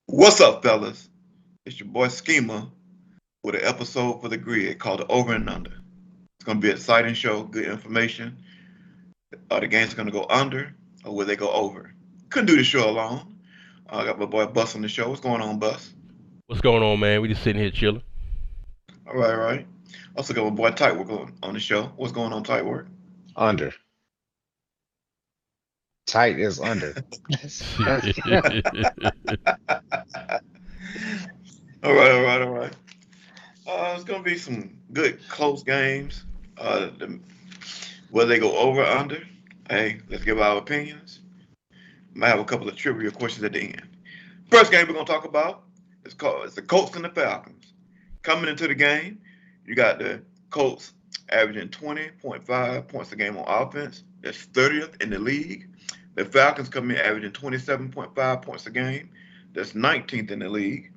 What's up, fellas? It's your boy Schema with an episode for the grid called the Over and Under. It's going to be an exciting show, good information. Are the games going to go under or will they go over? Couldn't do the show alone. I got my boy Bus on the show. What's going on, Bus? What's going on, man? We just sitting here chilling. All right, all right. Also got my boy Tightwork on the show. What's going on, Tightwork? Under. Tight is under. All right, all right, all right. It's going to be some good close games. Will they go over or under? Hey, let's give our opinions. Might have a couple of trivia questions at the end. First game we're gonna talk about is called it's the Colts and the Falcons. Coming into the game, you got the Colts averaging 20.5 points a game on offense. That's 30th in the league. The Falcons come in averaging 27.5 points a game. That's 19th in the league.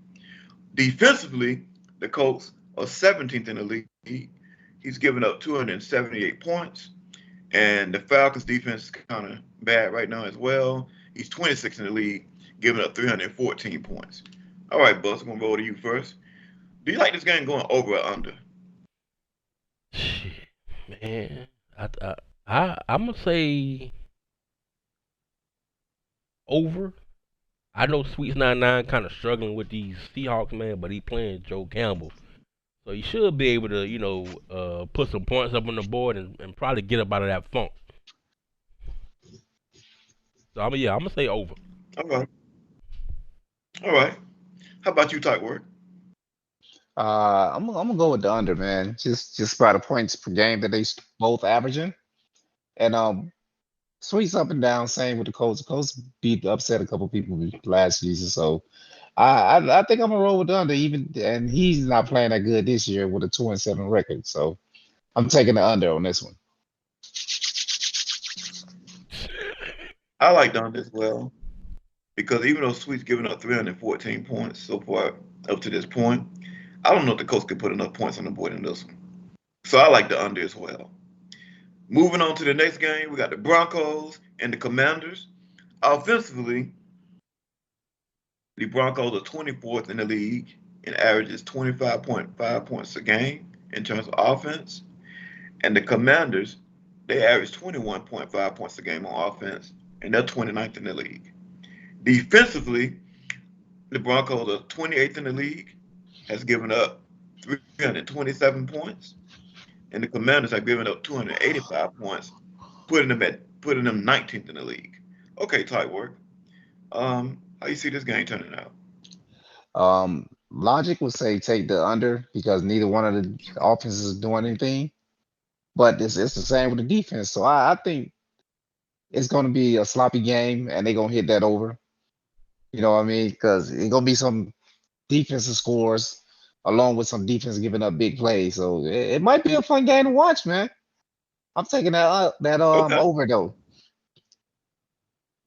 Defensively, the Colts are 17th in the league. He's given up 278 points. And the Falcons defense is kind of bad right now as well. He's 26th in the league, giving up 314 points. All right, Buzz, I'm going to go to you first. Do you like this game going over or under? Shit, man. I'm gonna say over. I know Sweets 99 kind of struggling with these Seahawks, man, but he playing Joe Campbell, so he should be able to, put some points up on the board and probably get up out of that funk. So I'm gonna say over. All right. All right. How about you, Type Work? I'm gonna go with the under, man. Just by the points per game that both averaging, and swings up and down. Same with the Colts. The Colts beat upset a couple people last season, so I think I'm gonna roll with the under. Even and he's not playing that good this year with a 2-7 record, so I'm taking the under on this one. I like Don as well because even though Sweet's giving up 314 points so far up to this point, I don't know if the Colts could put enough points on the board in this one. So I like the under as well. Moving on to the next game, we got the Broncos and the Commanders. Offensively, the Broncos are 24th in the league and averages 25.5 points a game in terms of offense. And the Commanders, they average 21.5 points a game on offense, and they're 29th in the league. Defensively, the Broncos are 28th in the league, has given up 327 points, and the Commanders have given up 285 points, putting them 19th in the league. Okay, tight work. How you see this game turning out? Logic would say take the under because neither one of the offenses is doing anything. But it's the same with the defense. So I think it's going to be a sloppy game, and they're going to hit that over. You know what I mean? Because it's going to be some defensive scores along with some defense giving up big plays. So it might be a fun game to watch, man. I'm taking that Okay, over though.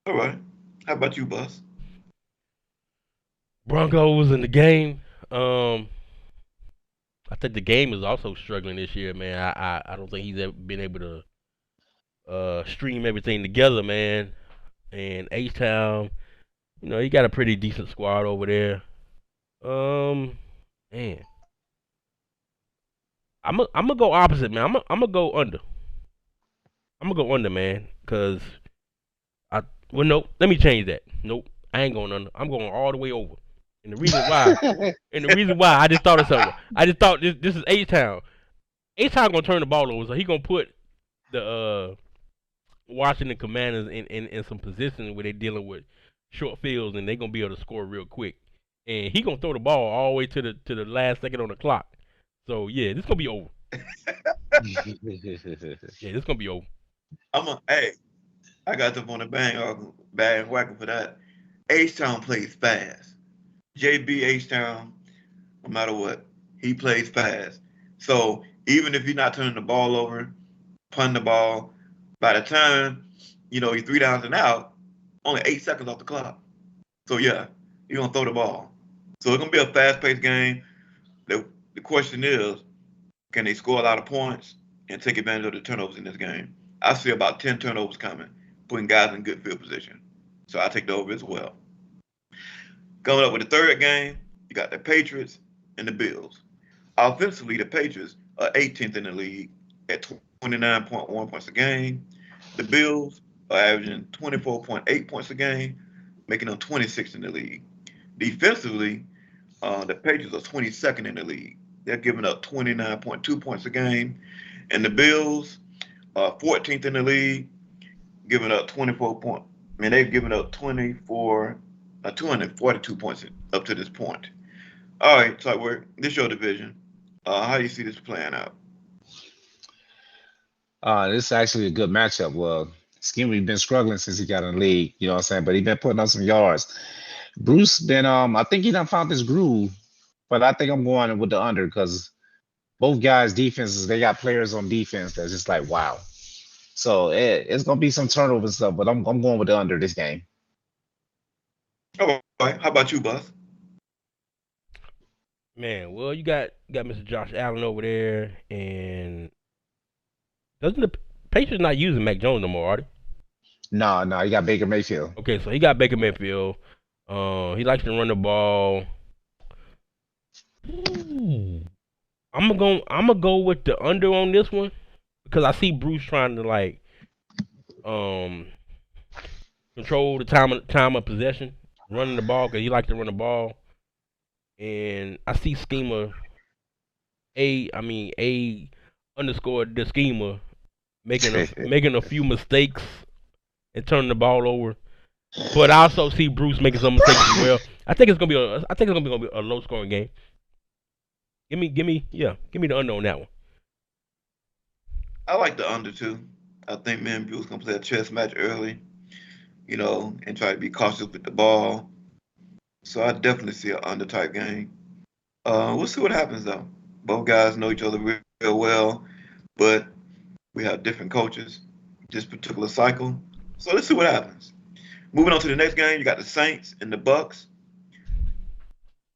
all right. How about you, Bus? Broncos in the game. Um, I think the game is also struggling this year, man. I don't think he's ever been able to stream everything together, man. And H Town, he got a pretty decent squad over there. Um, man, I'm gonna go opposite, man. I'm gonna go under. I'm gonna go under, man, cause I well, nope. Let me change that. Nope, I ain't going under. I'm going all the way over. And the reason why, I just thought of something. I just thought this is H Town. H Town gonna turn the ball over, so he gonna put the Washington Commanders in some positions where they're dealing with short fields and they're gonna be able to score real quick. And he gonna throw the ball all the way to the last second on the clock. So yeah, this gonna be over. Yeah, this gonna be over. Hey, I got them on the bandwagon for that. H Town plays fast. JB H Town no matter what. He plays fast. So even if you're not turning the ball over, punting the ball, by the time, you're 3 downs and out, only 8 seconds off the clock. So yeah, you're gonna throw the ball. So it's gonna be a fast-paced game. The question is, can they score a lot of points and take advantage of the turnovers in this game? I see about 10 turnovers coming, putting guys in good field position. So I take the over as well. Coming up with the third game, you got the Patriots and the Bills. Offensively, the Patriots are 18th in the league at 29.1 points a game. The Bills are averaging 24.8 points a game, making them 26th in the league. Defensively, the Patriots are 22nd in the league. They're giving up 29.2 points a game. And the Bills are 14th in the league, giving up 24 points. I mean, they've given up 242 points up to this point. All right, so this is your division. How do you see this playing out? This is actually a good matchup. Well, Skinner's been struggling since he got in the league, you know what I'm saying? But he's been putting up some yards. Bruce been I think he done found this groove, but I think I'm going with the under because both guys' defenses, they got players on defense that's just like wow. So it's gonna be some turnover and stuff, but I'm going with the under this game. All right, how about you, Buzz? Man, well, you got Mr. Josh Allen over there, and doesn't the Patriots not using Mac Jones no more, are they? No, you got Baker Mayfield. Okay, so he got Baker Mayfield. He likes to run the ball. Ooh. I'm gonna go with the under on this one because I see Bruce trying to like um control the time of possession, running the ball because he likes to run the ball, and I see schema A underscore the schema making a few mistakes and turning the ball over. But I also see Bruce making some mistakes as well. I think it's gonna be a low scoring game. Give me the under on that one. I like the under too. I think me and Bruce gonna play a chess match early, and try to be cautious with the ball. So I definitely see an under type game. We'll see what happens though. Both guys know each other real well, but we have different coaches this particular cycle. So let's see what happens. Moving on to the next game, you got the Saints and the Bucks.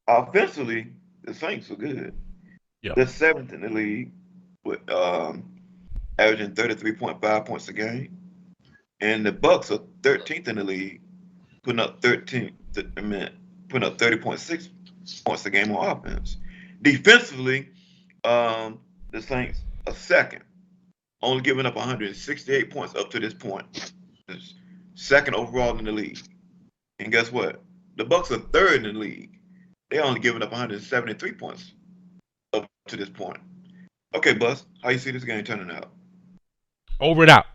Offensively, the Saints are good. Yeah. They're seventh in the league with averaging 33.5 points a game, and the Bucks are 13th in the league, putting up 30.6 points a game on offense. Defensively, the Saints are second, only giving up 168 points up to this point. It's second overall in the league. And guess what? The Bucks are third in the league. They only giving up 173 points up to this point. Okay, Bus, how you see this game turning out? Over and out.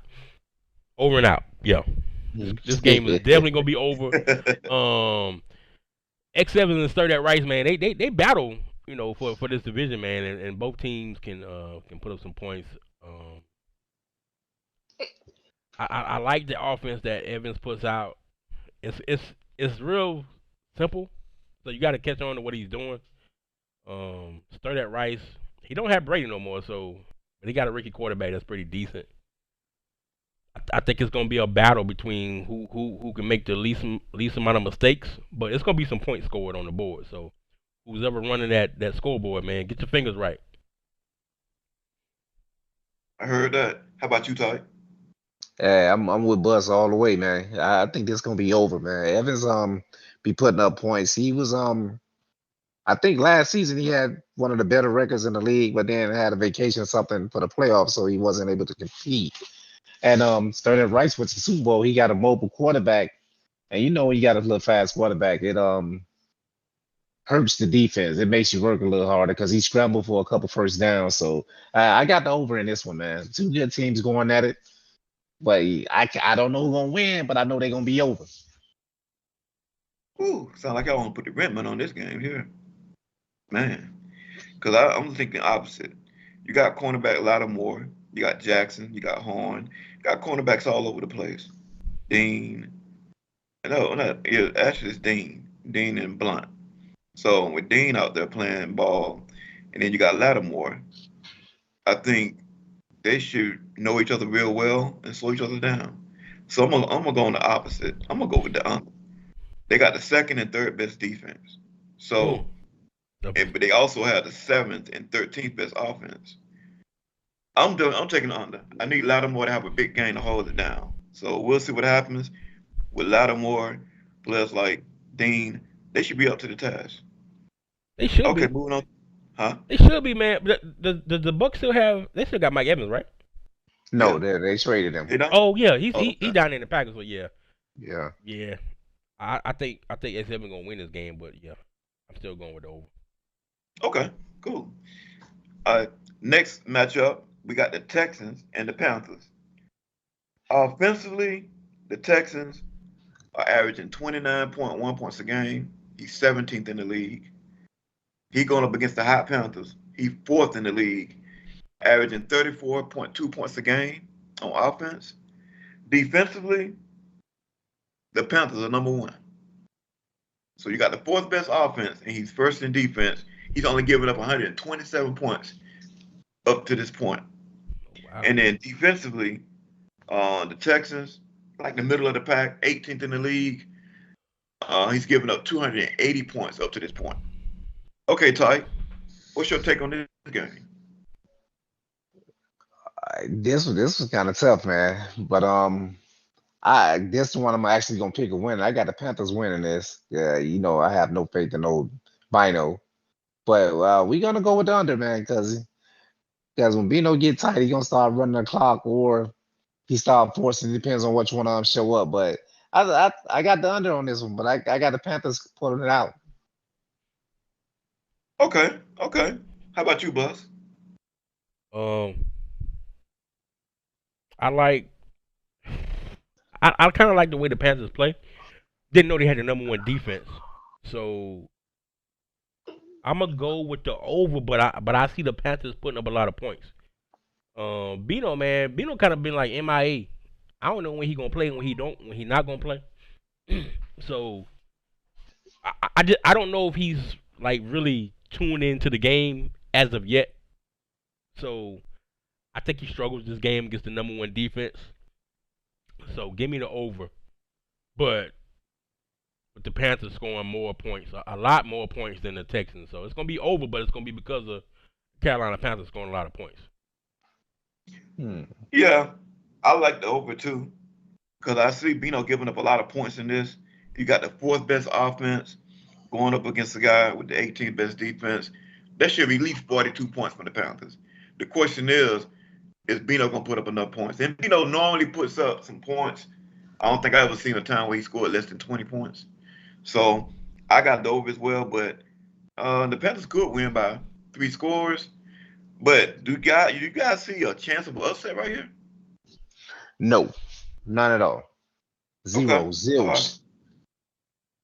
Over and out. Yeah. This game is definitely gonna be over. X Evans and Stir That Rice, man, they battle, for this division, man, and both teams can put up some points. Um, I like the offense that Evans puts out. It's real simple, so you got to catch on to what he's doing. Stir That Rice, he don't have Brady no more, but he got a rookie quarterback that's pretty decent. I think it's gonna be a battle between who can make the least amount of mistakes, but it's gonna be some points scored on the board. So who's ever running that scoreboard, man, get your fingers right. I heard that. How about you, Ty? Yeah, I'm with Buzz all the way, man. I think this gonna be over, man. Evans be putting up points. He was I think last season he had one of the better records in the league, but then had a vacation or something for the playoffs, so he wasn't able to compete. And Sterling Rice with the Super Bowl, he got a mobile quarterback, and when you got a little fast quarterback, it hurts the defense. It makes you work a little harder because he scrambled for a couple first downs. So I got the over in this one, man. Two good teams going at it, but I don't know who's gonna win, but I know they're gonna be over. Ooh, sound like I want to put the rent on this game here, man. Because I'm thinking opposite. You got cornerback Lattimore, you got Jackson, you got Horn, you got cornerbacks all over the place. Dean, no, not yeah, actually it's Dean and Blunt. So with Dean out there playing ball, and then you got Lattimore, I think they should know each other real well and slow each other down. So I'm gonna go on the opposite. I'm gonna go with the under. They got the second and third best defense. Mm. So, but they also have the seventh and 13th best offense. I'm taking the under. I need Lattimore to have a big game to hold it down. So we'll see what happens with Lattimore, players like Dean. They should be up to the task. They should Okay, be. moving on. Huh? They should be, man. The Bucks still have. They still got Mike Evans, right? No, Yeah. they traded him. They don't? Oh yeah, he's Oh, he okay. down in the Packers, but yeah, Yeah. yeah. I think S7 gonna win this game, but yeah, I'm still going with the over. Okay, cool. Next matchup, we got the Texans and the Panthers. Offensively, the Texans are averaging 29.1 points a game. He's 17th in the league. He going up against the Hot Panthers. He's fourth in the league, averaging 34.2 points a game on offense. Defensively, the Panthers are number one. So you got the fourth best offense, and he's first in defense. He's only given up 127 points up to this point. Wow. And then defensively, the Texans, like the middle of the pack, 18th in the league. He's given up 280 points up to this point. Okay, Ty, what's your take on this game? This was kind of tough, man. But I this one I'm actually gonna pick a win. I got the Panthers winning this. Yeah, I have no faith in old Bino. But we gonna go with the under, man, because when Bino get tight, he gonna start running the clock or he start forcing. It depends on which one of them show up. But I got the under on this one, but I got the Panthers pulling it out. Okay, okay. How about you, Buzz? Um, I like. I kind of like the way the Panthers play. Didn't know they had the number one defense, so I'm gonna go with the over. But I see the Panthers putting up a lot of points. Bino, man, Bino kind of been like MIA. I don't know when he gonna play and when he not gonna play. So I don't know if he's like really tuned into the game as of yet. So I think he struggles this game against the number one defense. So give me the over. But with the Panthers scoring more points, a lot more points than the Texans. So it's gonna be over, but it's gonna be because of Carolina Panthers scoring a lot of points. Hmm. Yeah, I like the over too because I see Bino giving up a lot of points in this. You got the fourth best offense going up against the guy with the 18th best defense. That should be at least 42 points from the Panthers. The question is Bino gonna put up enough points? And Bino normally puts up some points. I don't think I ever seen a time where he scored less than 20 points. So I got the over as well, but the Panthers could win by 3 scores. But you guys see a chance of upset right here? No, none at all. Okay, Zero, all right. zilch,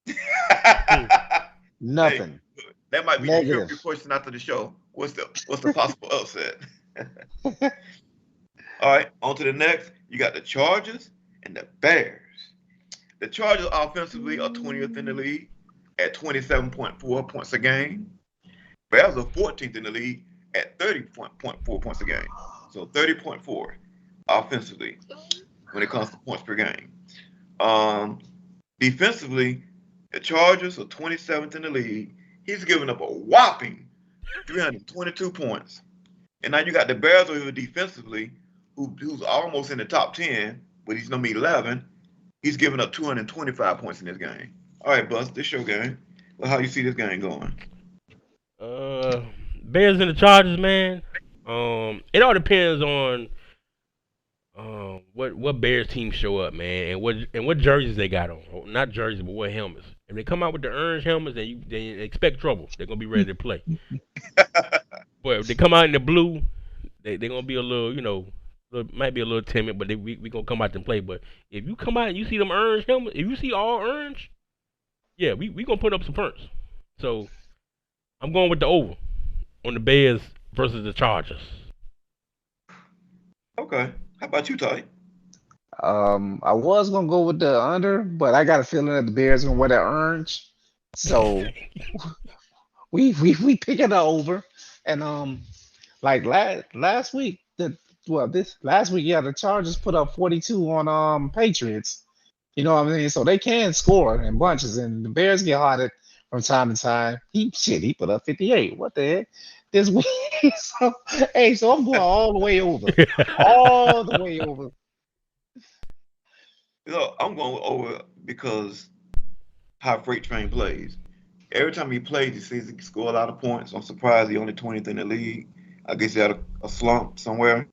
Hmm. Hey, nothing, that might be the negative. trivia question after the show. What's the possible upset? All right, on to the next. You got the Chargers and the Bears. The Chargers offensively are 20th in the league at 27.4 points a game. Bears are 14th in the league at 30.4 points a game. So 30.4 offensively when it comes to points per game. Um, Defensively, the Chargers are 27th in the league. He's given up a whopping 322 points. And now you got the Bears over here defensively, who's almost in the top 10, but he's number 11. He's giving up 225 points in this game. All right, Bus, this your game. Well, how you see this game going? Uh, Bears and the Chargers, man. It all depends on what Bears team show up, man, and what jerseys they got on. Not jerseys, but what helmets. If they come out with the orange helmets, then they expect trouble. They're gonna be ready to play. But if they come out in the blue, they're gonna be a little, might be a little timid, but we gonna come out and play. But if you come out and you see them orange helmets, if you see all orange, yeah, we gonna put up some points. So I'm going with the over on the Bears versus the Chargers. Okay. How about you, Ty? I was gonna go with the under, but I got a feeling that the Bears gonna wear that orange. So we picking the over, and like last week this last week, yeah, the Chargers put up 42 on Patriots. You know what I mean? So they can score in bunches, and the Bears get hot at from time to time. He put up 58. What the heck? This week, so hey, so I'm going all the way over, all the way over. I'm going over because how Freight Train plays. Every time he plays, he seems to score a lot of points. I'm surprised he only 20th in the league. I guess he had a slump somewhere.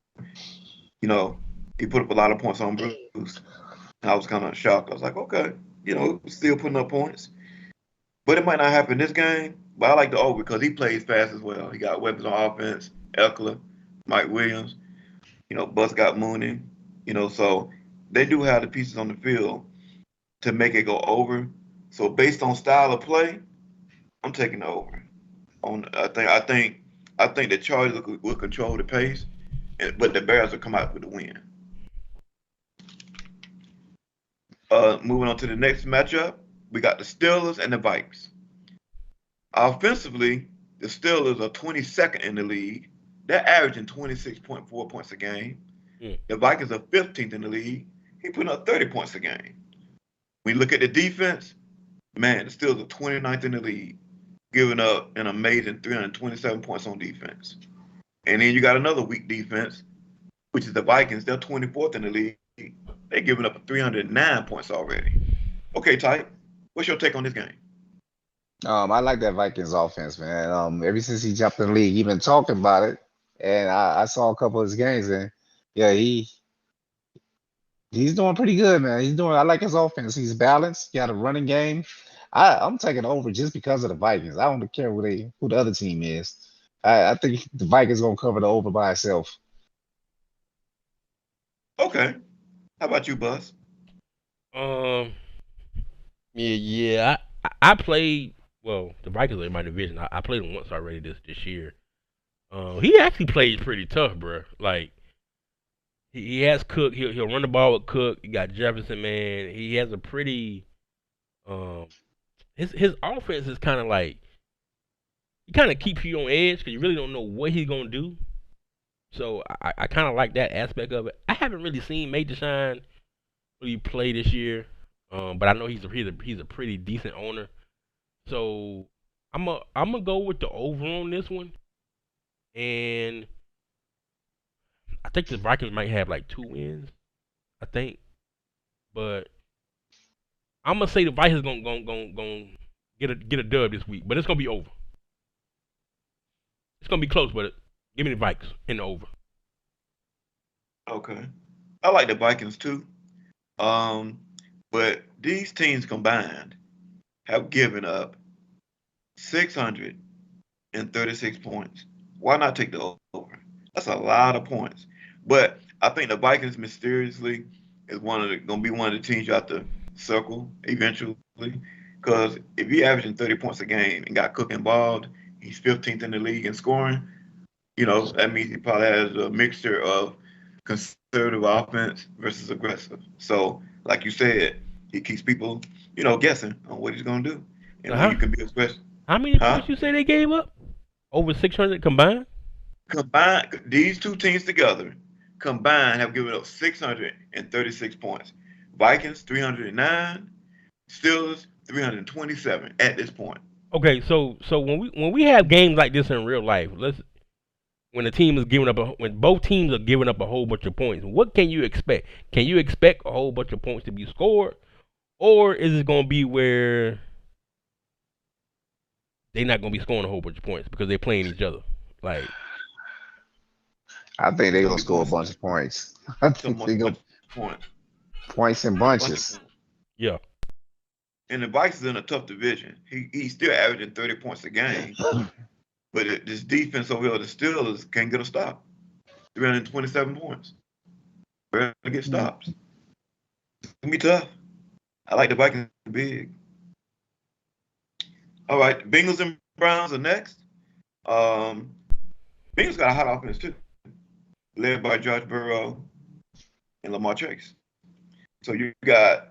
You know, he put up a lot of points on Bruce. I was kind of shocked. I was like, okay, still putting up points. But it might not happen this game. But I like the over because he plays fast as well. He got weapons on offense. Eckler, Mike Williams. Bus got Mooney. So they do have the pieces on the field to make it go over. So based on style of play, I'm taking the over. I think the Chargers will control the pace, but the Bears will come out with the win. Moving on to the next matchup, we got the Steelers and the Vikes. Offensively, the Steelers are 22nd in the league. They're averaging 26.4 points a game. Mm. The Vikings are 15th in the league. He putting up 30 points a game. When you look at the defense, man, the Steelers are 29th in the league, giving up an amazing 327 points on defense. And then you got another weak defense, which is the Vikings. They're 24th in the league. They're giving up 309 points already. Okay, Type, what's your take on this game? I like that Vikings offense, man. Ever since he jumped in the league, he been talking about it, and I saw a couple of his games, and yeah, he's doing pretty good, man. I like his offense. He's balanced. He got a running game. I'm taking over just because of the Vikings. I don't care who the other team is. I think the Vikings gonna cover the over by itself. Okay. How about you, Buzz? Um, yeah. I played. Well, the Vikings are in my division. I played them once already this year. He actually plays pretty tough, bro. Like he has Cook. He'll run the ball with Cook. You got Jefferson, man. He has a pretty um. His offense is kind of like he kind of keeps you on edge because you really don't know what he's gonna do. So I kind of like that aspect of it. I haven't really seen Major Shine really play this year, but I know he's a pretty decent owner. So I'm gonna go with the over on this one, and I think the Vikings might have like 2 wins. I think, but I'm gonna say the Vikings gonna get a dub this week, but it's gonna be over. It's gonna be close, but give me the Vikings in the over. Okay. I like the Vikings too. Um, but these teams combined have given up 636 points. Why not take the over? That's a lot of points. But I think the Vikings mysteriously is gonna be one of the teams you have to circle eventually. Because if you're averaging 30 points a game and got Cook involved, he's 15th in the league in scoring. That means he probably has a mixture of conservative offense versus aggressive. So, like you said, he keeps people, guessing on what he's gonna do. So And when you can be aggressive, how many huh? points you say they gave up? Over 600 combined? Combined, these two teams together combined have given up 636 points. Vikings 309, Steelers 327 at this point. Okay, so when we have games like this in real life, when the team is giving up when both teams are giving up a whole bunch of points, what can you expect? Can you expect a whole bunch of points to be scored, or is it going to be where they're not going to be scoring a whole bunch of points because they're playing each other? Like, I think It's they're gonna gonna be score a points, bunch of points. I so think much they go bunch of points, points in bunch of bunches. points. yeah, And the Vikings in a tough division. He's still averaging 30 points a game, but this defense over here, the Steelers can't get a stop. 327 points. Barely get stops. It's gonna be tough. I like the Vikings big. All right, Bengals and Browns are next. Um, Bengals got a hot offense too, led by Josh Burrow and Lamar Chase. So you got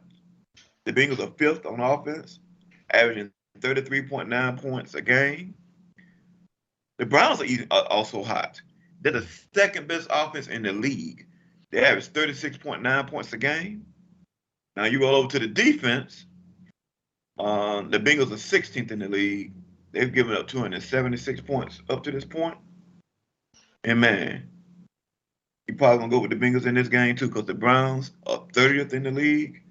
the Bengals are fifth on offense, averaging 33.9 points a game. The Browns are also hot. They're the second best offense in the league. They average 36.9 points a game. Now you roll over to the defense. The Bengals are 16th in the league. They've given up 276 points up to this point. And man, you probably gonna go with the Bengals in this game too, because the Browns are 30th in the league.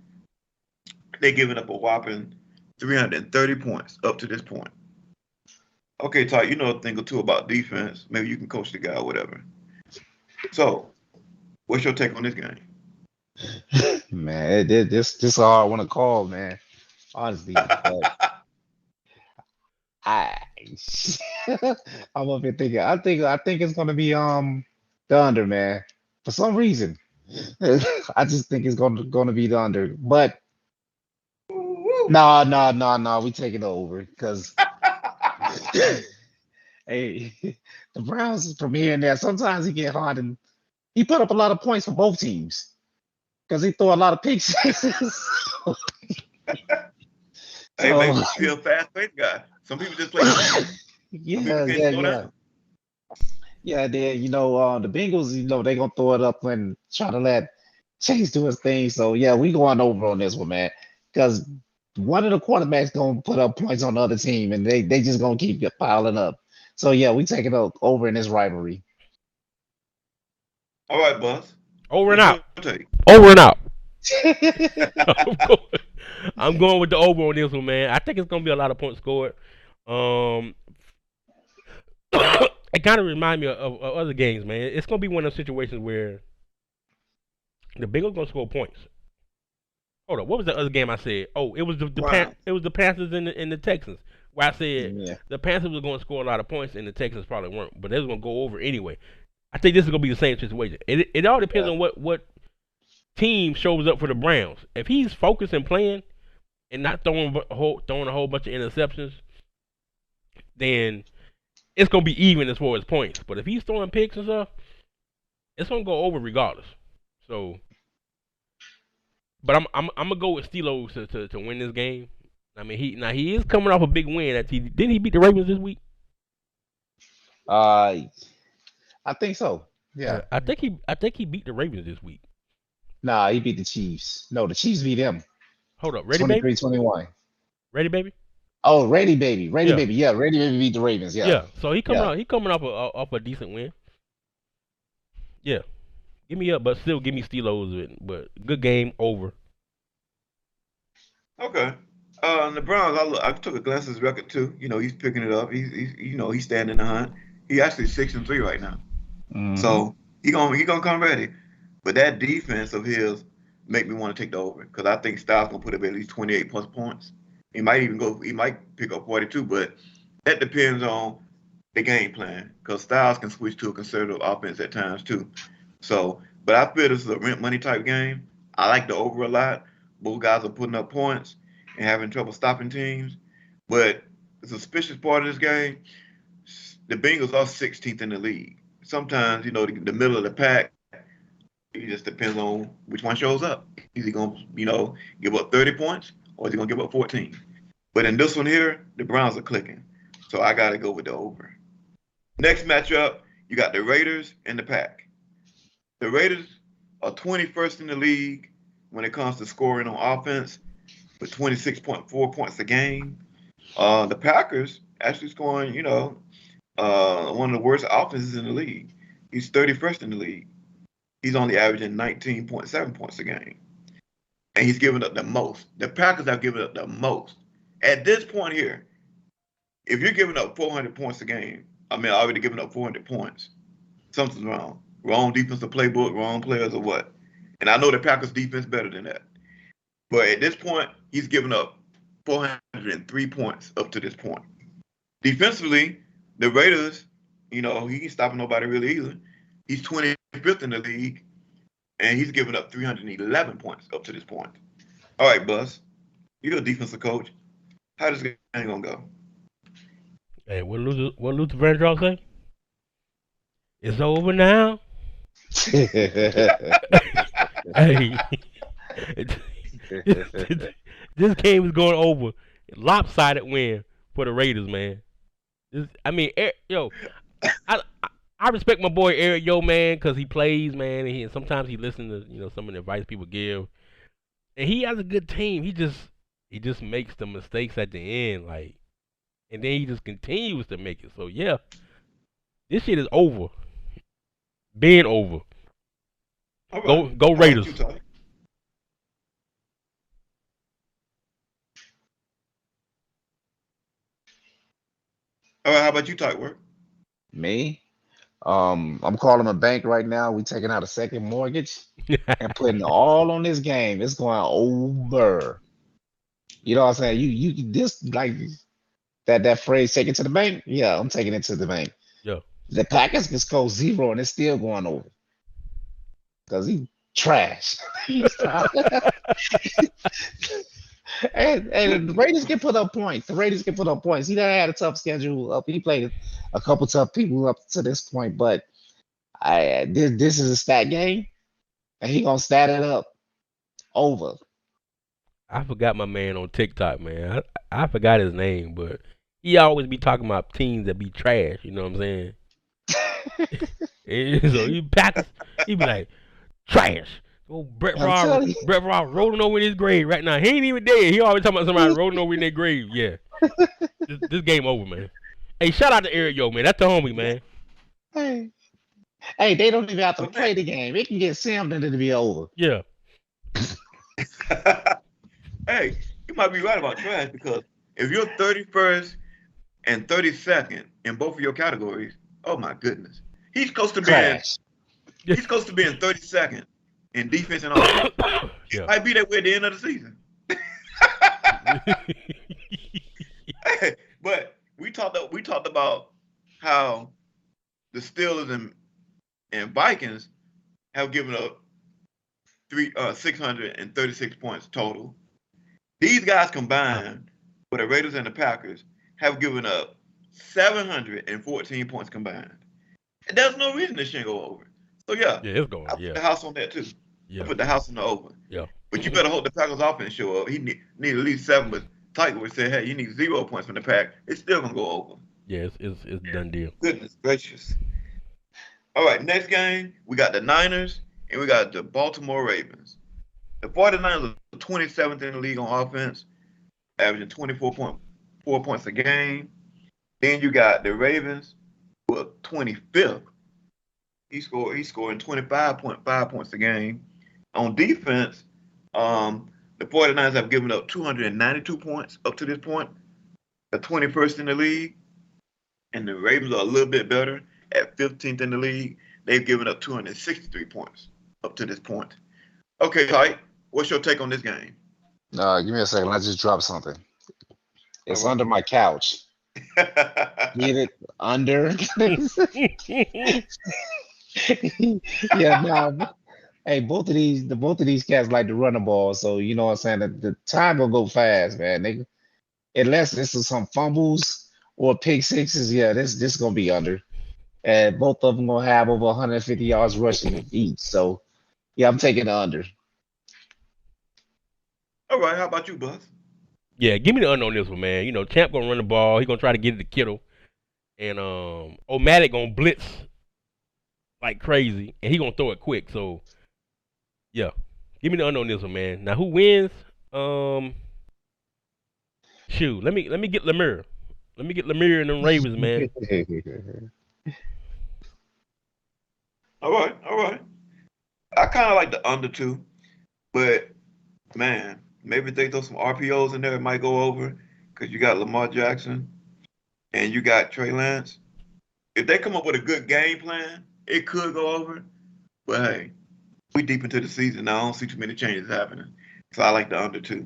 They're giving up a whopping 330 points up to this point. Okay, Todd, you know a thing or two about defense. Maybe you can coach the guy or whatever. So, what's your take on this game? Man, this is all I want to call, man. Honestly, but I I'm up here thinking. I think it's gonna be the under, man. For some reason, I just think it's gonna be the under. But no, we take it over because hey, the Browns from here and there. Sometimes he get hard and he put up a lot of points for both teams because he threw a lot of pick sixes. Hey, maybe So you're a fast-paced guy. Some people just play fast. Some people yeah, can't yeah, slow yeah. down. Yeah, the Bengals, they gonna throw it up and try to let Chase do his thing. So yeah, we going over on this one, man, because one of the quarterbacks gonna put up points on the other team, and they just gonna keep piling up. So yeah, we take it over in this rivalry. All right, Buzz. Over and What's out. your take? Over and out. I'm going, I'm going with the over on this one, man. I think it's gonna be a lot of points scored. Um, it kind of reminds me of other games, man. It's gonna be one of those situations where the Bengals gonna score points. Hold up, what was the other game I said? Oh, it was Wow. it was the Panthers and the Texans. Where I said Yeah. the Panthers were going to score a lot of points and the Texans probably weren't, but they was gonna go over anyway. I think this is gonna be the same situation. It all depends Yeah. on what team shows up for the Browns. If he's focused and playing and not throwing a whole bunch of interceptions, then it's gonna be even as far as points. But if he's throwing picks and stuff, it's gonna go over regardless. So, but I'm gonna go with Steelos to win this game. I mean, he is coming off a big win. Didn't he beat the Ravens this week? Uh, I think so. Yeah. I think he beat the Ravens this week. Nah, he beat the Chiefs. No, the Chiefs beat him Hold up, ready, baby? 23-21. Ready, baby? Oh, Ready Baby. Ready Yeah, Baby. Yeah, Ready Baby beat the Ravens. Yeah. yeah. So Yeah. he coming off a decent win. Yeah, give me up, but still give me Steelos. But good game over. Okay. The Browns, I took a glance at his record too. You know, he's picking it up. He's standing in the hunt. He actually 6-3 right now. Hmm. So he gonna come ready. But that defense of his make me want to take the over because I think Styles gonna put up at least 28 plus points. He might pick up 42, but that depends on the game plan because Styles can switch to a conservative offense at times too. So, but I feel this is a rent money type game. I like the over a lot. Both guys are putting up points and having trouble stopping teams. But the suspicious part of this game, the Bengals are 16th in the league. Sometimes, the middle of the pack, it just depends on which one shows up. Is he going to, give up 30 points or is he going to give up 14? But in this one here, the Browns are clicking. So I got to go with the over. Next matchup, you got the Raiders and the Pack. The Raiders are 21st in the league when it comes to scoring on offense with 26.4 points a game. The Packers actually scoring, one of the worst offenses in the league. He's 31st in the league. He's only averaging 19.7 points a game. And he's giving up the most. The Packers have given up the most. At this point here, if you're giving up 400 points a game, already giving up 400 points, something's wrong. Wrong defensive playbook, wrong players, or what? And I know the Packers defense better than that. But at this point, he's given up 403 points up to this point. Defensively, the Raiders, he ain't stopping nobody really either. He's 25th in the league, and he's given up 311 points up to this point. All right, Buzz, you're a defensive coach. How this game gonna go? Hey, what Luther Vandross say? It's over now. Hey, this game is going over. Lopsided win for the Raiders, man. I mean, yo, I respect my boy Eric Yo, man, because he plays, man, and sometimes he listens to some of the advice people give, and he has a good team. He just makes the mistakes at the end, like, and then he just continues to make it. So yeah, this shit is over, being over. All right. Go How about Raiders. you, Ty? All right. How about you, Ty? Work. Me? I'm calling a bank right now. We taking out a second mortgage and putting all on this game. It's going over. You know what I'm saying? You this like that phrase, take it to the bank. Yeah, I'm taking it to the bank. Yeah. The Packers can score zero and it's still going over because he trash. He's trash. And the Raiders can put up points. The Raiders can put up points. He done had a tough schedule up. He played a couple tough people up to this point, but this is a stat game, and he gonna stat it up over. I forgot my man on TikTok, man. I forgot his name, but he always be talking about teams that be trash. You know what I'm saying? And so he Packers, he be like trash. Oh, I'm telling Brett Favre rolling over in his grave right now. He ain't even dead. He always talking about somebody rolling over in their grave. Yeah, this game over, man. Hey, shout out to Eric Yo, man. That's the homie, man. you. Hey, they don't even have to So play the game. It can get simmed and it'll be over. Yeah, hey, you might be right about trash because if you're 31st and 32nd in both of your categories, oh my goodness, he's close to being Trash. he's close to being 32nd in defense and offense. yeah. Might be that way at the end of the season. But we talked about how the Steelers and Vikings have given up 636 points total. These guys combined, for the Raiders and the Packers, have given up 714 points combined. And there's no reason this shouldn't go over. So yeah, Yeah, it's going. I put Yeah, the house on that too. I yeah, put the house on the over. yeah. But you better hope the Packers offense show up. He need at least seven. But Tiger would say, hey, you need 0 points from the pack. It's still gonna go over. Yeah, it's done deal. Goodness gracious. All right, next game we got the Niners and we got the Baltimore Ravens. The 49ers are 27th in the league on offense, averaging 24.4 points a game. Then you got the Ravens, who are 25th. He's scoring 25.5 points a game. On defense, the 49ers have given up 292 points up to this point. The 21st in the league, and the Ravens are a little bit better at 15th in the league. They've given up 263 points up to this point. Okay, Tyke, what's your take on this game? Give me a second. I just dropped something. All It's right. under my couch. Get it under. Yeah, no. Hey, both of these cats like to run the ball, so you know what I'm saying. The time will go fast, man. Unless this is some fumbles or pick sixes, yeah, this gonna be under. And both of them gonna have over 150 yards rushing each. So yeah, I'm taking the under. All right, how about you, Buzz? Yeah, give me the under on this one, man. Champ gonna run the ball. He gonna try to get it to Kittle, and O'Malley gonna blitz like crazy, and he gonna throw it quick. So yeah, give me the under on this one, man. Now who wins? Um, shoot, let me get Lemire. Let me get Lemire and them Ravens, man. All right, all right. I kind of like the under two, but man, maybe if they throw some RPOs in there, it might go over because you got Lamar Jackson and you got Trey Lance. If they come up with a good game plan, it could go over. But hey, we deep into the season now. I don't see too many changes happening. So I like the under two.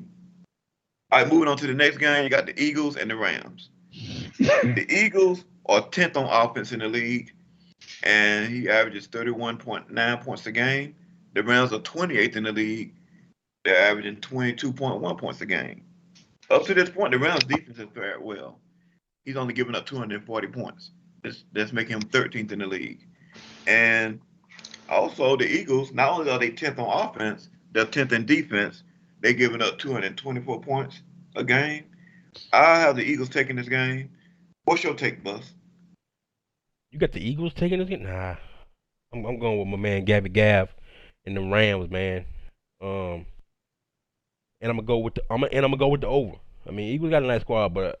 All right, moving on to the next game, you got the Eagles and the Rams. The Eagles are 10th on offense in the league, and he averages 31.9 points a game. The Rams are 28th in the league. They're averaging 22.1 points a game. Up to this point, the Rams defense has fared well. He's only given up 240 points. That's making him 13th in the league. And also, the Eagles, not only are they 10th on offense, they're 10th in defense. They're giving up 224 points a game. I have the Eagles taking this game. What's your take, Bus? You got the Eagles taking this game? Nah, I'm going with my man Gabby Gav and the Rams, man. Um, and I'm gonna go with the over. I mean, Eagles got a nice squad, but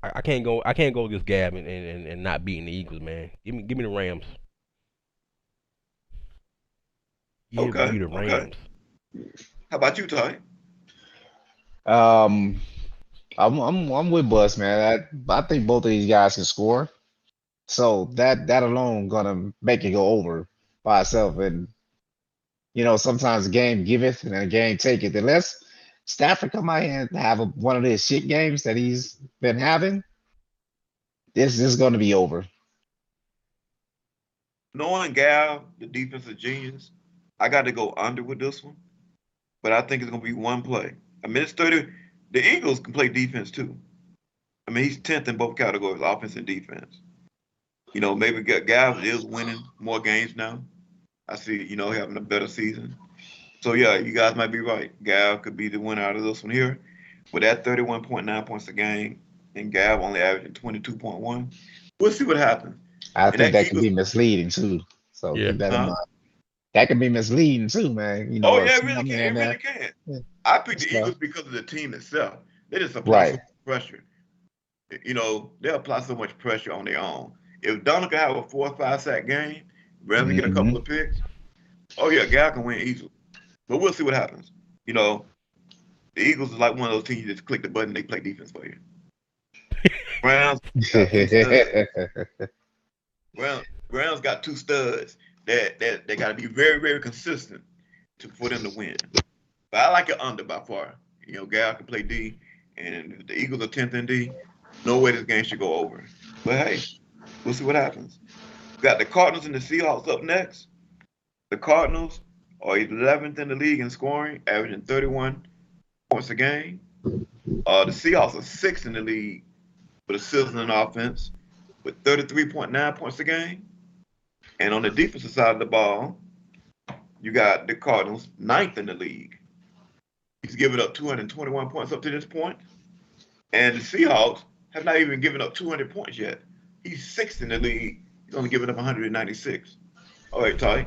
I can't go against Gab and not beating the Eagles, man. Give me the Rams. Give me Okay, the okay. Rams. How about you, Ty? Um, I'm with Bus, man. I think both of these guys can score. So that alone gonna make it go over by itself. And sometimes a game giveth and a game taketh. Unless Stafford come out here and have one of these shit games that he's been having, this is gonna be over. Knowing Gal, the defensive genius, I got to go under with this one, but I think it's going to be one play. I mean, it's 30. The Eagles can play defense too. I mean, he's 10th in both categories, offense and defense. Maybe Gal is winning more games now. I see, having a better season. So, yeah, you guys might be right. Gal could be the winner out of this one here. With that 31.9 points a game and Gal only averaging 22.1, we'll see what happens. I And think that that can Eagles, be misleading too. So Yeah. keep that in huh? mind. That can be misleading too, man. Oh, yeah, it See my really can. It man really there. can. Yeah, I picked that's the tough. Eagles because of the team itself. They just apply so Right. much pressure. They apply so much pressure on their own. If Donald can have a 4 or 5 sack game, Ramsey get a couple Hmm. of picks, oh yeah, Gal can win easily. But we'll see what happens. You know, the Eagles is like one of those teams you just click the button, they play defense for you. Browns got two studs. Browns got two studs that they got to be very, very consistent for them to win. But I like it under by far. Gal can play D, and if the Eagles are 10th in D, no way this game should go over. But hey, we'll see what happens. We got the Cardinals and the Seahawks up next. The Cardinals are 11th in the league in scoring, averaging 31 points a game. The Seahawks are 6th in the league with a sizzling offense with 33.9 points a game. And on the defensive side of the ball, you got the Cardinals 9th in the league. He's given up 221 points up to this point. And the Seahawks have not even given up 200 points yet. He's 6th in the league. He's only given up 196. All right, Ty,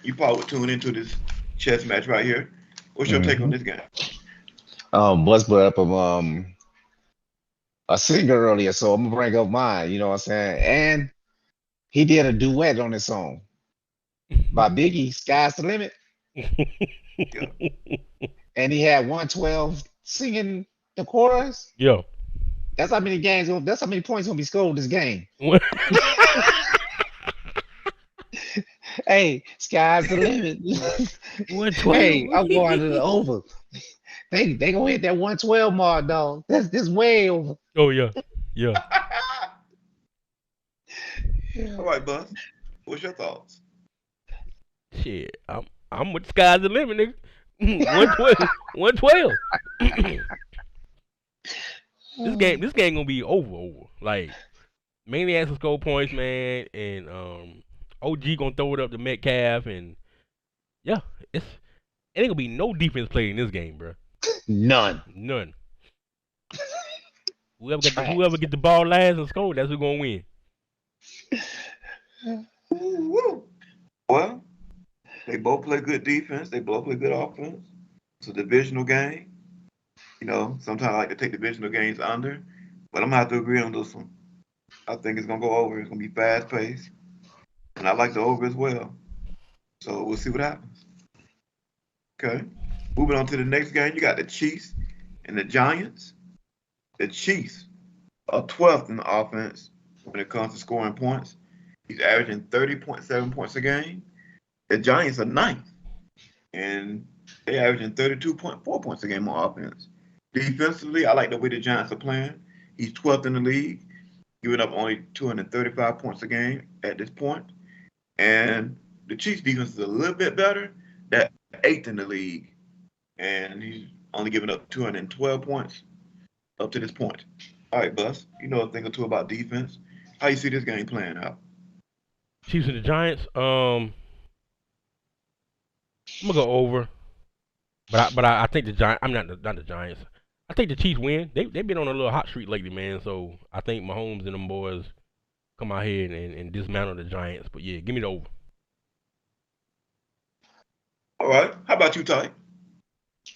you probably would tune into this chess match right here. What's your take on Hmm. this game? Buzz brought up a singer earlier, so I'm gonna bring up mine. You know what I'm saying? And he did a duet on this song by Biggie, "Sky's the Limit," Yeah. and he had 112 singing the chorus. Yo. That's how many games. That's how many points gonna be scored this game. Hey, sky's the limit. Hey, 112. I'm going to the over. They gonna hit that 112 mark, dog. That's this way over. Oh yeah. Yeah. Yeah. All right, Buzz. What's your thoughts? Shit. I'm with the sky's the limit, nigga. 112. 112. This game gonna be over. Like Maniacs will score points, man, and OG gonna throw it up to Metcalf, and yeah, it ain't gonna be no defense played in this game, bro. None. None. Trash. Whoever get the ball last and score, that's who gonna win. Woo. Well, they both play good defense. They both play good offense. It's a divisional game. Sometimes I like to take divisional games under, but I'm gonna have to agree on this one. I think it's gonna go over. It's gonna be fast paced, and I like the over as well. So we'll see what happens. Okay. Moving on to the next game, you got the Chiefs and the Giants. The Chiefs are 12th in the offense when it comes to scoring points. He's averaging 30.7 points a game. The Giants are ninth, and they're averaging 32.4 points a game on offense. Defensively, I like the way the Giants are playing. He's 12th in the league, giving up only 235 points a game at this point. And the Chiefs defense is a little bit better. They're 8th in the league, and he's only giving up 212 points up to this point. All right, Bus, you know a thing or two about defense. How you see this game playing out? Chiefs and the Giants. I'm gonna go over, but I think the Giants. I'm not the Giants. I think the Chiefs win. They've been on a little hot streak lately, man. So I think Mahomes and them boys come out here and dismantle the Giants. But yeah, give me the over. All right. How about you, Ty?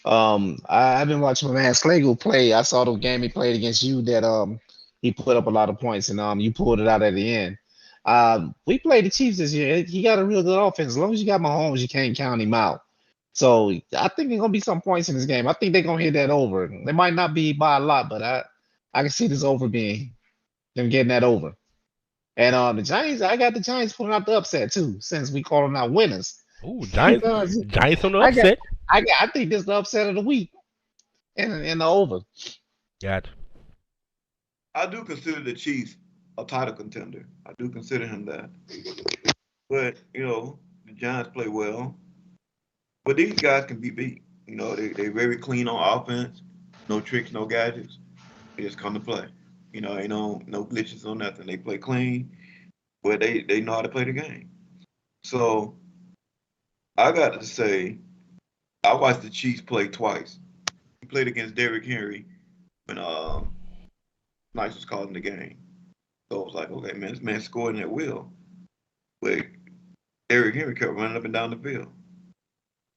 I've been watching my man Slagle play. I saw the game he played against you that he put up a lot of points and you pulled it out at the end. We played the Chiefs this year. He got a real good offense. As long as you got Mahomes, you can't count him out. So I think there's gonna be some points in this game. I think they're gonna hit that over. They might not be by a lot, but I can see this over being them getting that over. And the Giants, I got the Giants pulling out the upset too, since we call them out winners. Ooh, Giants, Because Giants on the I got upset. I think this is the upset of the week in the over. Gotcha. I do consider the Chiefs a title contender. I do consider him that. But, the Giants play well. But these guys can be beat. They're very clean on offense. No tricks, no gadgets. They just come to play. Ain't no glitches or nothing. They play clean, but they know how to play the game. So I got to say, I watched the Chiefs play twice. He played against Derrick Henry when Nice was calling the game. So I was like, okay, man, this man scored at will. But Derrick Henry kept running up and down the field.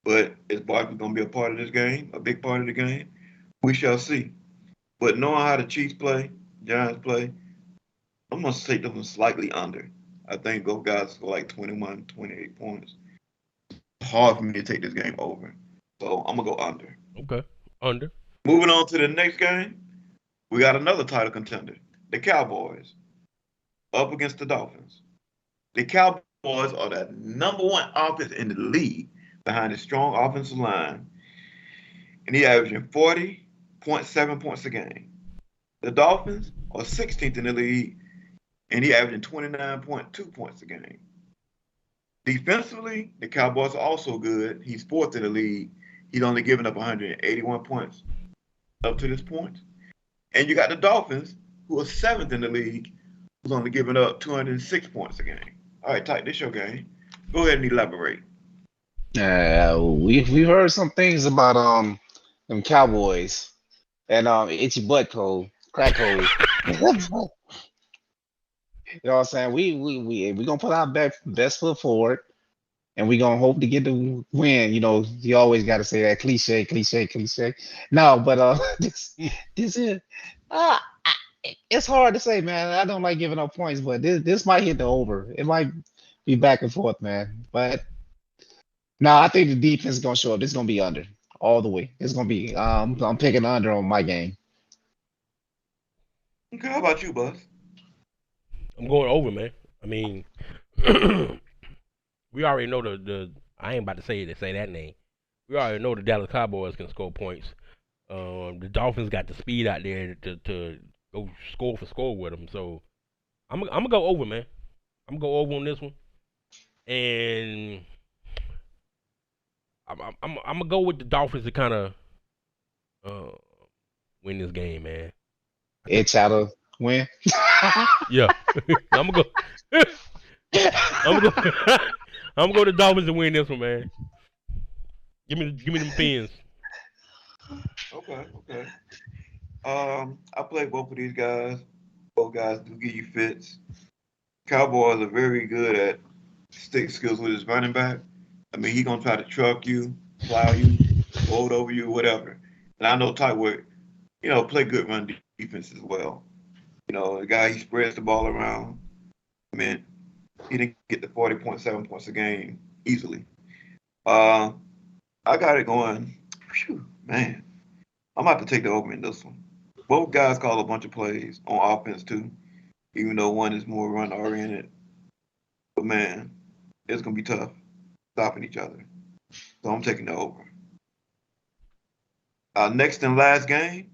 But is Barkley going to be a part of this game, a big part of the game? We shall see. But knowing how the Chiefs play, Giants play, I'm going to take them slightly under. I think both guys score like 21, 28 points. It's hard for me to take this game over. So I'm going to go under. Okay, under. Moving on to the next game, we got another title contender, the Cowboys, up against the Dolphins. The Cowboys are the number one offense in the league behind a strong offensive line, and he averaging 40.7 points a game. The Dolphins are 16th in the league, and he averaging 29.2 points a game. Defensively, the Cowboys are also good. He's fourth in the league. He's only given up 181 points up to this point. And you got the Dolphins, who are seventh in the league, who's only giving up 206 points a game. All right, Tyke, this your game. Go ahead and elaborate. We heard some things about them Cowboys and itchy butt code, crack code. You know what I'm saying? We gonna put our best foot forward, and we gonna hope to get the win. You always got to say that cliche. No, but this is uh, it's hard to say, man. I don't like giving up points, but this might hit the over. It might be back and forth, man. But no, I think the defense is gonna show up. This is gonna be under all the way. It's gonna be. I'm picking under on my game. Okay, how about you, Buzz? I'm going over, man. I mean, we already know the. I ain't about to say that name. We already know the Dallas Cowboys can score points. The Dolphins got the speed out there to go score for score with them. So I'm gonna go over, man. I'm gonna go over on this one, and I'm gonna go with the Dolphins to kind of win this game, man. It's out of win. Yeah, I'm gonna go. I'm gonna go. I'm gonna go to the Dolphins to win this one, man. Give me them pins. Okay. I play both of these guys. Both guys do give you fits. Cowboys are very good at stick skills with his running back. I mean, he gonna try to truck you, plow you, fold over you, whatever. And I know Ty would, play good run defense as well. The guy he spreads the ball around. I mean, he didn't get the 40.7 points a game easily. I got it going. Phew, man, I'm about to take the over in this one. Both guys call a bunch of plays on offense too, even though one is more run oriented. But man, it's gonna be tough stopping each other. So I'm taking the over. Next and last game,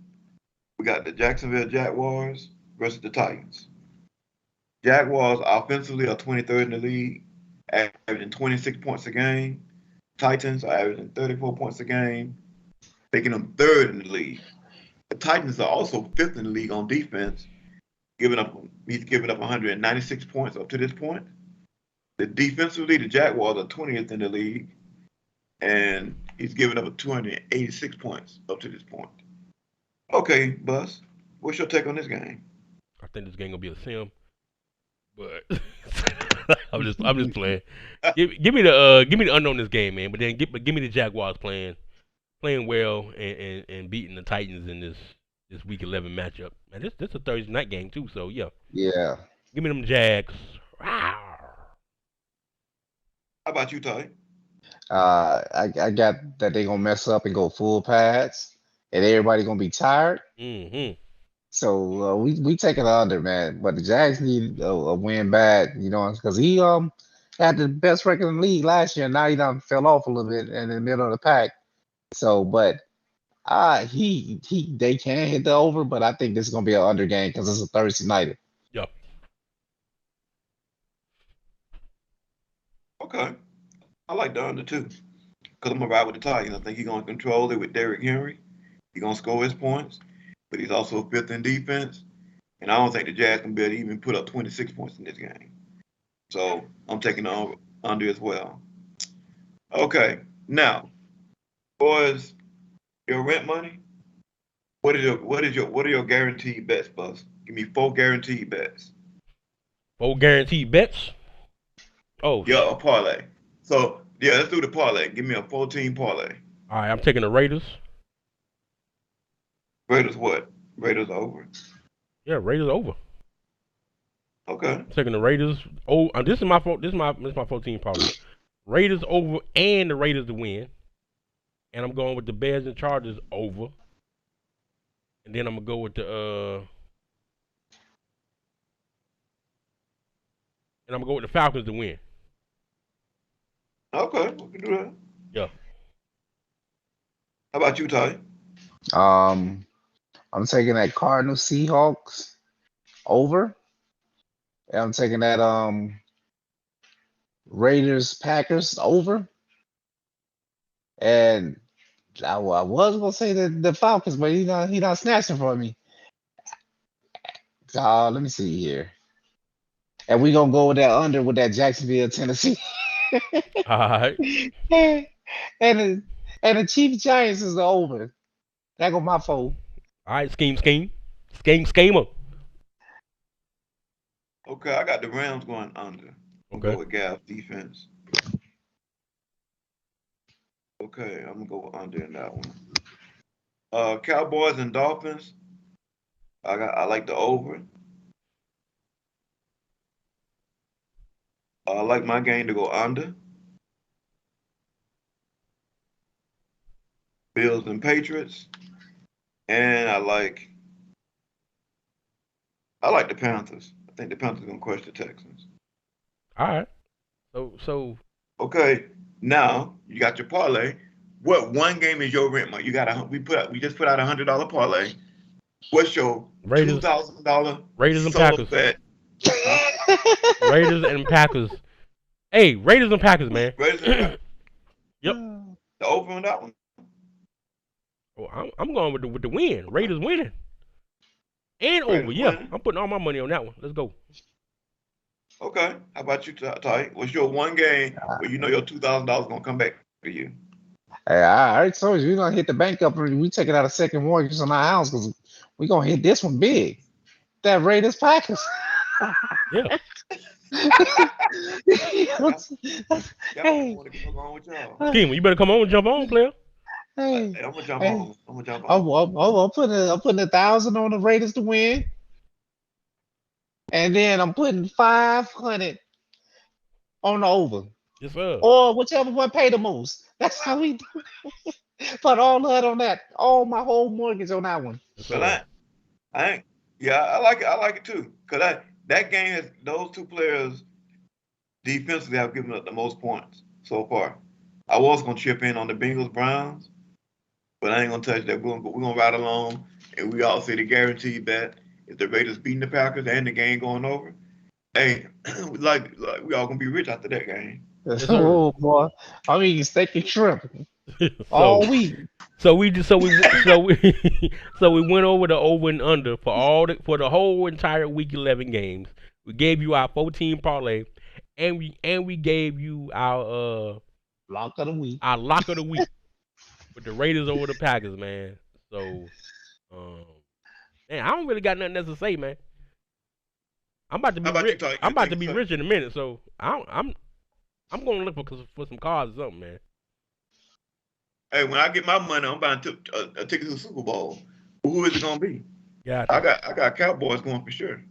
we got the Jacksonville Jaguars versus the Titans. Jaguars offensively are 23rd in the league, averaging 26 points a game. Titans are averaging 34 points a game, making them third in the league. The Titans are also fifth in the league on defense, he's given up 196 points up to this point. Defensively, the Jaguars are 20th in the league, and he's given up 286 points up to this point. Okay, Bus. What's your take on this game? I think this game gonna be a sim, but I'm just playing. Give me the under on this game, man. But then give me the Jaguars playing well and beating the Titans in this week 11 matchup. Man, this a Thursday night game too. So yeah, Yeah. give me them Jags. Rawr. How about you, Ty? I got that they gonna mess up and go full pads, and everybody gonna be tired. Mm-hmm. So we taking the under, man. But the Jags need a win bad, because he had the best record in the league last year. Now he done fell off a little bit in the middle of the pack. So, but he they can hit the over, but I think this is gonna be an under game because it's a Thursday night. Yeah. Okay. I like the under too. Because I'm going to ride with the Titans. I think he's going to control it with Derrick Henry. He's going to score his points, but he's also fifth in defense. And I don't think the Jazz can be able to even put up 26 points in this game. So I'm taking the under as well. Okay. Now, boys, your rent money. What are your guaranteed bets, Buzz? Give me 4 guaranteed bets. 4 guaranteed bets. Oh, Yeah, a parlay. So yeah, let's do the parlay. Give me a 14 parlay. all right. I'm taking the Raiders. Raiders what? Raiders over. Yeah, Raiders over. Okay. I'm taking the Raiders. Oh, this is my 14 probably. Raiders over and the Raiders to win. And I'm going with the Bears and Chargers over. And then I'm gonna go with the Falcons to win. Okay, we can do that. Yeah. How about you, Ty? I'm taking that Cardinals Seahawks over. And I'm taking that Raiders Packers over. And I was gonna say the Falcons, but he not snatching from me. Let me see here. And we gonna go with that under with that Jacksonville, Tennessee. All right. and the, and the Chiefs Giants is the over. That go my fault. All right. Schemer. Okay, I got the Rams going under. I'm Okay. gonna go with Gav's defense. Okay, I'm gonna go under in that one. Cowboys and Dolphins. I like the over. I like my game to go under. Bills and Patriots. And I like the Panthers. I think the Panthers gonna crush the Texans. All right. So Okay, now you got your parlay. What one game is your rent money? We just put out $100 parlay. What's your Raiders $2,000 Raiders and solo Packers. bet? Huh? Raiders and Packers. Hey, Raiders and Packers, man. Raiders and Packers. Yep. The over on that one. Oh, I'm going with the win. Raiders winning. And Raiders over, yeah. winning. I'm putting all my money on that one. Let's go. Okay. How about you, Ty? What's your one game where you know your $2,000 gonna come back for you? Hey, I already told you, we're gonna hit the bank up and we taking out a second mortgage on our house because we're gonna hit this one big. That Raiders Packers. Yeah. Y'all Hey, want to go on with y'all? Schemer, you better come on and jump on, player. hey, I'm gonna jump hey. on. I'm gonna jump on. I'm putting 1,000 on the Raiders to win, and then I'm putting 500 on the over, Yes, sir. or whichever one pay the most. That's how we do it. Put all that on that, all my whole mortgage on that one. Yes, But sir. I ain't. Yeah, I like it. I like it too. Cause that game has those two players defensively have given up the most points so far. I was gonna chip in on the Bengals Browns, but I ain't gonna touch that. We're gonna ride along, and we all say the guaranteed bet if the Raiders beating the Packers and the game going over. Hey, like we all gonna be rich after that game. Yes, sir. Oh boy, I mean steak and shrimp all week. So we went over the over and under for the whole entire week 11 games. We gave you our 14 parlay, and we gave you our Lock of the week. lock of the week with the Raiders over the Packers, man. So Man, I don't really got nothing else to say, man. I'm about to How be about you, rich. Ty? I'm about to Anything be to say? rich in a minute, so I'm going to look for some cars or something, man. Hey, when I get my money, I'm buying a ticket to the Super Bowl. Who is it gonna be? Gotcha. I got Cowboys going for sure.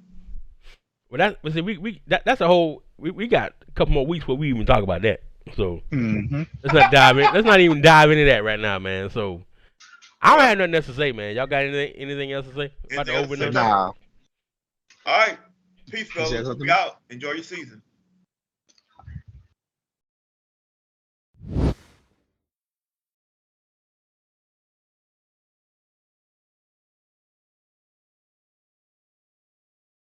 Well, see, that's a whole. We got a couple more weeks where we even talk about that. So Mm-hmm. let's not dive in. Let's not even dive into that right now, man. So I don't have nothing else to say, man. Y'all got anything else to say about the Anything else over to and say, under? man? Nah, All right. Peace, he said fellas. We something. out. Enjoy your season.